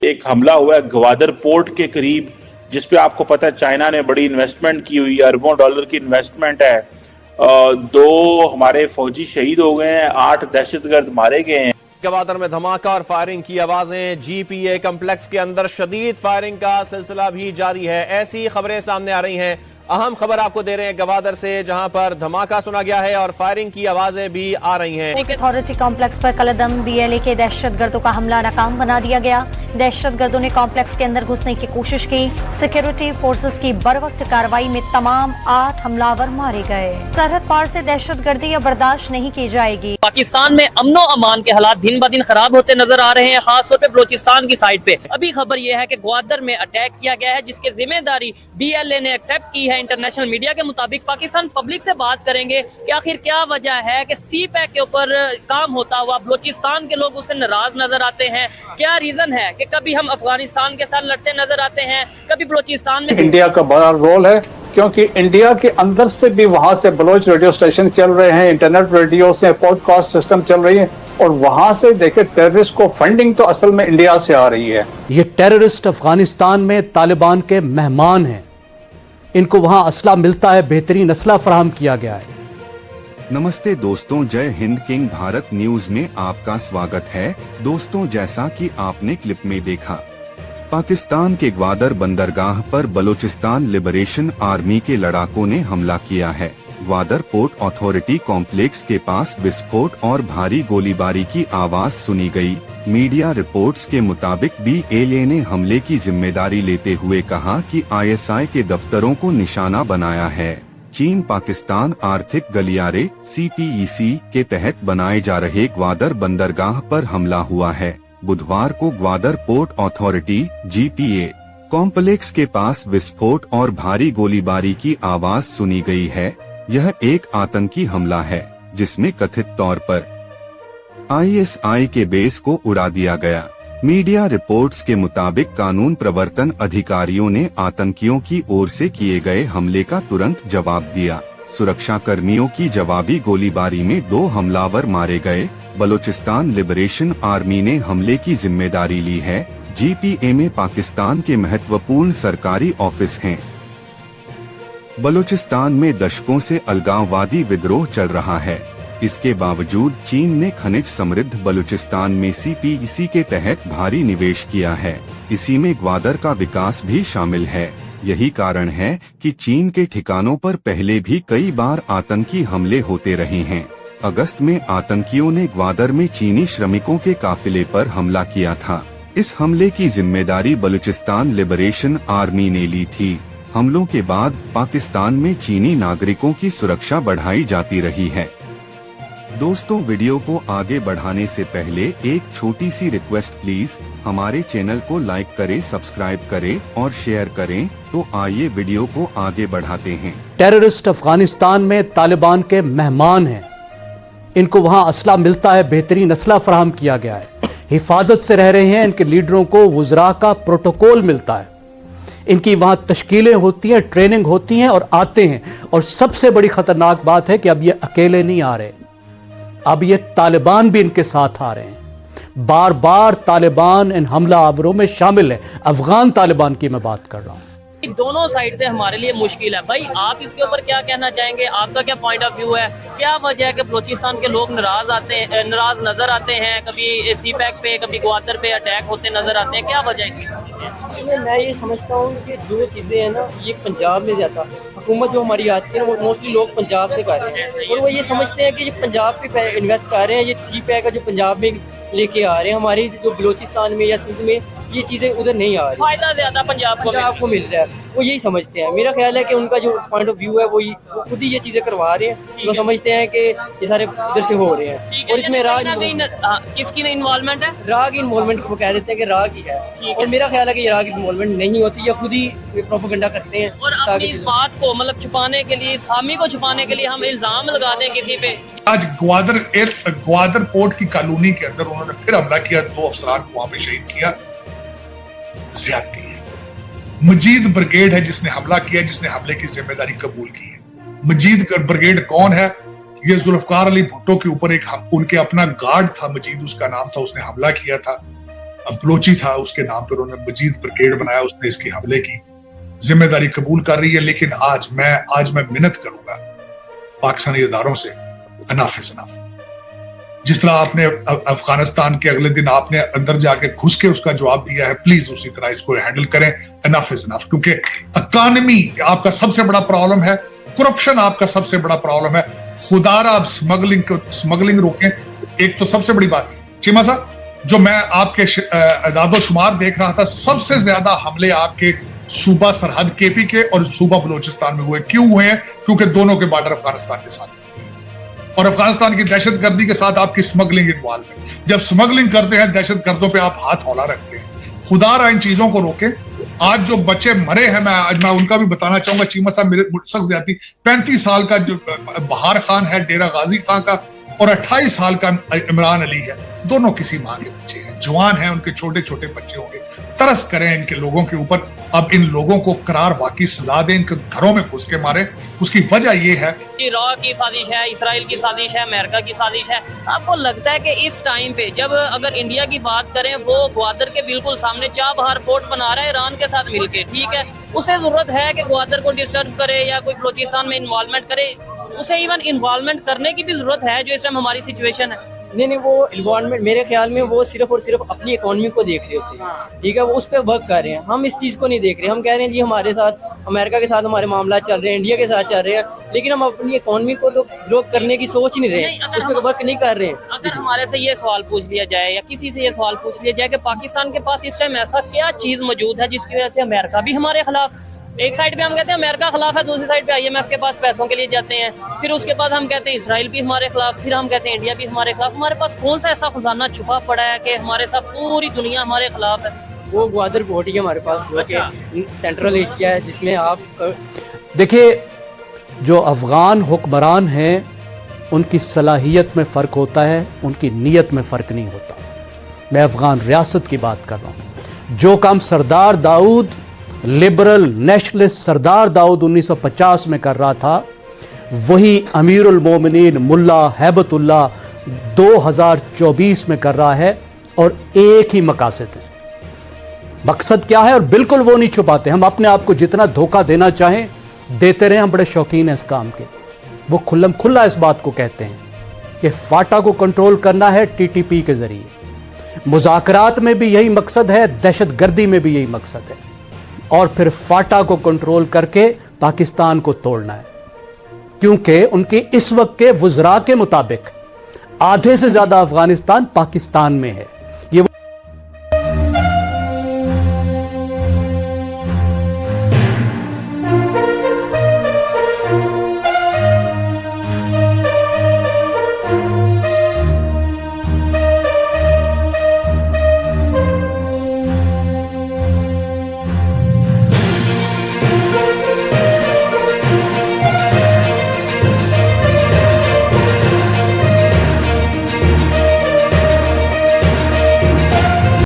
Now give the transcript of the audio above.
एक हमला हुआ है ग्वादर पोर्ट के करीब, जिसपे आपको पता है चाइना ने बड़ी इन्वेस्टमेंट की हुई है, अरबों डॉलर की इन्वेस्टमेंट है। 2 हमारे फौजी शहीद हो गए हैं, 8 दहशतगर्द मारे गए हैं। ग्वादर में धमाका और फायरिंग की आवाजें, जीपीए कम्प्लेक्स के अंदर शदीद फायरिंग का सिलसिला भी जारी है। ऐसी खबरें सामने आ रही हैं। अहम खबर आपको दे रहे हैं ग्वादर से, जहां पर धमाका सुना गया है और फायरिंग की आवाजें भी आ रही हैं। अथॉरिटी कॉम्प्लेक्स पर कलदम बीएलए के दहशतगर्दों का हमला नाकाम बना दिया गया। दहशतगर्दों ने कॉम्प्लेक्स के अंदर घुसने की कोशिश की। सिक्योरिटी फोर्सेस की बरवक्त कार्रवाई में तमाम 8 हमलावर मारे गए। सरहद पार से दहशतगर्दी अब बर्दाश्त नहीं की जाएगी। पाकिस्तान में अमनो अमान के हालात दिन ब दिन खराब होते नजर आ रहे हैं, खासतौर पे बलोचिस्तान की साइड पे। अभी खबर यह है कि ग्वादर में अटैक किया गया है, जिसकी जिम्मेदारी बीएलए ने एक्सेप्ट की है। इंटरनेशनल मीडिया के मुताबिक पाकिस्तान पब्लिक से बात करेंगे कि आखिर क्या वजह है कि सी पैक के ऊपर काम होता हुआ बलोचिस्तान के लोग उससे नाराज नजर आते हैं। क्या रीजन है कि कभी हम अफगानिस्तान के साथ लड़ते नजर आते हैं, कभी बलोचिस्तान में। इंडिया का बड़ा रोल है, क्योंकि इंडिया के अंदर से भी वहां से बलोच रेडियो स्टेशन चल रहे हैं, इंटरनेट रेडियो से पॉडकास्ट सिस्टम चल रही है, और वहां से देखे टेररिस्ट को फंडिंग तो असल में इंडिया से आ रही है। ये टेररिस्ट अफगानिस्तान में तालिबान के मेहमान हैं। इनको वहां असला मिलता है, बेहतरीन असला फराहम किया गया है। नमस्ते दोस्तों, जय हिंद। किंग भारत न्यूज में आपका स्वागत है। दोस्तों, जैसा कि आपने क्लिप में देखा, पाकिस्तान के ग्वादर बंदरगाह पर बलूचिस्तान लिबरेशन आर्मी के लड़ाकों ने हमला किया है। ग्वादर पोर्ट अथॉरिटी कॉम्प्लेक्स के पास विस्फोट और भारी गोलीबारी की आवाज सुनी गई। मीडिया रिपोर्ट्स के मुताबिक बीएलए ने हमले की जिम्मेदारी लेते हुए कहा कि आईएसआई के दफ्तरों को निशाना बनाया है। चीन पाकिस्तान आर्थिक गलियारे सीपीईसी के तहत बनाए जा रहे ग्वादर बंदरगाह पर हमला हुआ है। बुधवार को Gwadar port authority GPA complex के पास विस्फोट और भारी गोलीबारी की आवाज सुनी गई है। यह एक आतंकी हमला है, जिसमें कथित तौर पर आईएसआई के बेस को उड़ा दिया गया। मीडिया रिपोर्ट्स के मुताबिक कानून प्रवर्तन अधिकारियों ने आतंकियों की ओर से किए गए हमले का तुरंत जवाब दिया। सुरक्षा कर्मियों की जवाबी गोलीबारी में 2 हमलावर मारे गए। बलूचिस्तान लिबरेशन आर्मी ने हमले की जिम्मेदारी ली है। जीपीए में पाकिस्तान के महत्वपूर्ण सरकारी ऑफिस हैं। बलूचिस्तान में दशकों से अलगाववादी विद्रोह चल रहा है। इसके बावजूद चीन ने खनिज समृद्ध बलूचिस्तान में सीपीईसी के तहत भारी निवेश किया है। इसी में ग्वादर का विकास भी शामिल है। यही कारण है कि चीन के ठिकानों पर पहले भी कई बार आतंकी हमले होते रहे हैं। अगस्त में आतंकियों ने ग्वादर में चीनी श्रमिकों के काफिले पर हमला किया था। इस हमले की जिम्मेदारी बलूचिस्तान लिबरेशन आर्मी ने ली थी। हमलों के बाद पाकिस्तान में चीनी नागरिकों की सुरक्षा बढ़ाई जाती रही है। दोस्तों, वीडियो को आगे बढ़ाने से पहले एक छोटी सी रिक्वेस्ट, प्लीज हमारे चैनल को लाइक करें, सब्सक्राइब करें और शेयर करें। तो आइए वीडियो को आगे बढ़ाते हैं। टेररिस्ट अफगानिस्तान में तालिबान के मेहमान हैं। इनको वहां असला मिलता है, बेहतरीन असला फराहम किया गया है। हिफाजत से रह रहे हैं। इनके लीडरों को वुज़रा का प्रोटोकॉल मिलता है। इनकी वहां तश्कीलें होती हैं, ट्रेनिंग होती हैं और आते हैं। और सबसे बड़ी खतरनाक बात है कि अब ये अकेले नहीं आ रहे, अब ये तालिबान भी इनके साथ आ रहे हैं। बार बार तालिबान इन हमला आवरों में शामिल है। अफगान तालिबान की मैं बात कर रहा हूं। दोनों साइड से हमारे लिए मुश्किल है। भाई, आप इसके ऊपर क्या कहना चाहेंगे? आपका क्या पॉइंट ऑफ व्यू है? क्या वजह है कि बलूचिस्तान के लोग नाराज नजर आते हैं? कभी सी पैक पे, कभी ग्वादर पे अटैक होते नजर आते हैं। क्या वजह है? इसमें मैं ये समझता हूँ कि जो चीज़ें हैं ना, ये पंजाब में ज़्यादा हुकूमत जो हमारी आती है वो मोस्टली लोग पंजाब से कर रहे हैं, और वो ये समझते हैं कि ये पंजाब पे इन्वेस्ट कर रहे हैं। ये सी पैक है जो पंजाब में लेके आ रहे हैं, हमारी जो बलूचिस्तान में या सिंध में ये चीज़ें उधर नहीं आ रही। फायदा ज्यादा पंजाब को मिल रहा है, वो यही समझते हैं। मेरा ख्याल है कि उनका जो पॉइंट ऑफ व्यू है वो खुद ही ये चीज़ें करवा रहे हैं। वो समझते हैं कि ये सारे इधर से हो रहे हैं, और इसमें किसकी इन्वॉल्वमेंट है? राग की इन्वॉल्वमेंट वो कह देते हैं कि राग ही है, और मेरा ख्याल है कि राग की इन्वॉल्वमेंट नहीं होती, या खुद ही प्रोपेगेंडा करते हैं। और अपनी इस बात को मतलब छुपाने के लिए, खामी को छुपाने के लिए हम इल्जाम लगा दें किसी पे। आज ग्वादर पोर्ट की कॉलोनी के अंदर उन्होंने फिर हमला किया, 2 अफसरान को वहां पे शहीद किया। ज्यादती है। मजीद ब्रिगेड है जिसने हमला किया, जिसने हमले की जिम्मेदारी कबूल की है। मजीद ब्रिगेड कौन है? ये जुल्फकार अली भुट्टो के ऊपर उनके अपना गार्ड था मजीद, उसका नाम था, उसने हमला किया था। बलोची था, उसके नाम पर उन्होंने मजीद ब्रिगेड बनाया, उसने इसकी हमले की जिम्मेदारी कबूल कर रही है। लेकिन आज मैं मिन्नत करूंगा पाकिस्तानी इदारों से, अनफ इज अनफ। जिस तरह आपने अफगानिस्तान के अगले दिन आपने अंदर जाके घुस के उसका जवाब दिया है, प्लीज उसी तरह इसको हैंडल करें। अनफ इज अनफ, क्योंकि इकॉनमी आपका सबसे बड़ा प्रॉब्लम है, करप्शन आपका सबसे बड़ा प्रॉब्लम है। खुदारा आप स्मगलिंग रोकें। एक तो सबसे बड़ी बात चीमा साहब, जो मैं आपके दादोशुमार देख रहा था, सबसे ज्यादा हमले आपके सूबा सरहद केपी के और सूबा बलोचिस्तान में हुए। क्यों हुए हैं? क्योंकि दोनों के बॉर्डर अफगानिस्तान के साथ और अफगानिस्तान की दहशतगर्दी के साथ आपकी स्मगलिंग इन्वॉल्व है। जब स्मगलिंग करते हैं दहशतगर्दों पे आप हाथ हौला रखते हैं। खुदारा इन चीजों को रोके। आज जो बच्चे मरे हैं, मैं उनका भी बताना चाहूंगा चीमा साहब, मेरे सख्त ज्यादती। 35 साल का जो बहार खान है डेरा गाजी खां का, और 28 साल का इमरान अली है, दोनों किसी मां के बच्चे हैं, जवान हैं, उनके छोटे छोटे बच्चे होंगे। तरस करें इनके लोगों के ऊपर। अब इन लोगों को करार वाकई सजा दें, इनके घरों में घुस के मारे। उसकी वजह यह है कि रॉ की साजिश है, इसराइल की साजिश है, अमेरिका की साजिश है। आपको लगता है कि इस टाइम पे जब अगर इंडिया की बात करें, वो ग्वादर के बिल्कुल सामने चाबहार पोर्ट बना रहा है ईरान के साथ मिलके, ठीक है, उसे जरूरत है कि ग्वादर को डिस्टर्ब करे या कोई बलोचिस्तान में इन्वॉल्वमेंट करे? उसे इवन इन्वॉल्वमेंट करने की भी जरूरत है जो इस टाइम हमारी सिचुएशन है? नहीं, वो इन्वॉल्वमेंट मेरे ख्याल में वो सिर्फ और सिर्फ अपनी इकोनॉमी को देख रहे होते हैं, ठीक है, वो उस पर वर्क कर रहे हैं। हम इस चीज़ को नहीं देख रहे। हम कह रहे हैं जी हमारे साथ अमेरिका के साथ हमारे मामला चल रहे हैं, इंडिया के साथ चल रहे हैं, लेकिन हम अपनी इकोनॉमी को तो ग्रो करने की सोच ही नहीं रहे हैं, उस पर वर्क नहीं कर रहे हैं। अगर हमारे से ये सवाल पूछ लिया जाए या किसी से ये सवाल पूछ लिया जाए कि पाकिस्तान के पास इस टाइम ऐसा क्या चीज़ मौजूद है जिसकी वजह से अमेरिका भी हमारे खिलाफ, एक साइड पे हम कहते हैं अमेरिका खिलाफ है, दूसरी साइड पे IMF के पास पैसों के लिए जाते हैं, फिर उसके बाद हम कहते हैं इसराइल भी हमारे खिलाफ, फिर हम कहते हैं इंडिया भी हमारे खिलाफ। हमारे पास कौन सा ऐसा खजाना छुपा पड़ा है कि हमारे साथ पूरी दुनिया हमारे खिलाफ है? वो ग्वादर पोर्ट ही हमारे पास, अच्छा। सेंट्रल एशिया है, जिसमें आप देखिए, जो अफगान हुक्मरान हैं उनकी सलाहियत में फ़र्क होता है, उनकी नीयत में फ़र्क नहीं होता। मैं अफगान रियासत की बात कर रहा हूँ। जो काम सरदार दाऊद, लिबरल नेशनलिस्ट सरदार दाऊद 1950 में कर रहा था, वही अमीरुल मोमिनीन मुल्ला हैबतुल्लाह 2024 में कर रहा है, और एक ही मकासद है। मकसद क्या है? और बिल्कुल वो नहीं छुपाते। हम अपने आप को जितना धोखा देना चाहें देते रहे, हम बड़े शौकीन हैं इस काम के। वो खुल्लम खुल्ला इस बात को कहते हैं कि फाटा को कंट्रोल करना है TTP के जरिए। मुज़ाकरात में भी यही मकसद है, दहशतगर्दी में भी यही मकसद है, और फिर फाटा को कंट्रोल करके पाकिस्तान को तोड़ना है। क्योंकि उनके इस वक्त के वुज़रा के मुताबिक आधे से ज्यादा अफगानिस्तान पाकिस्तान में है।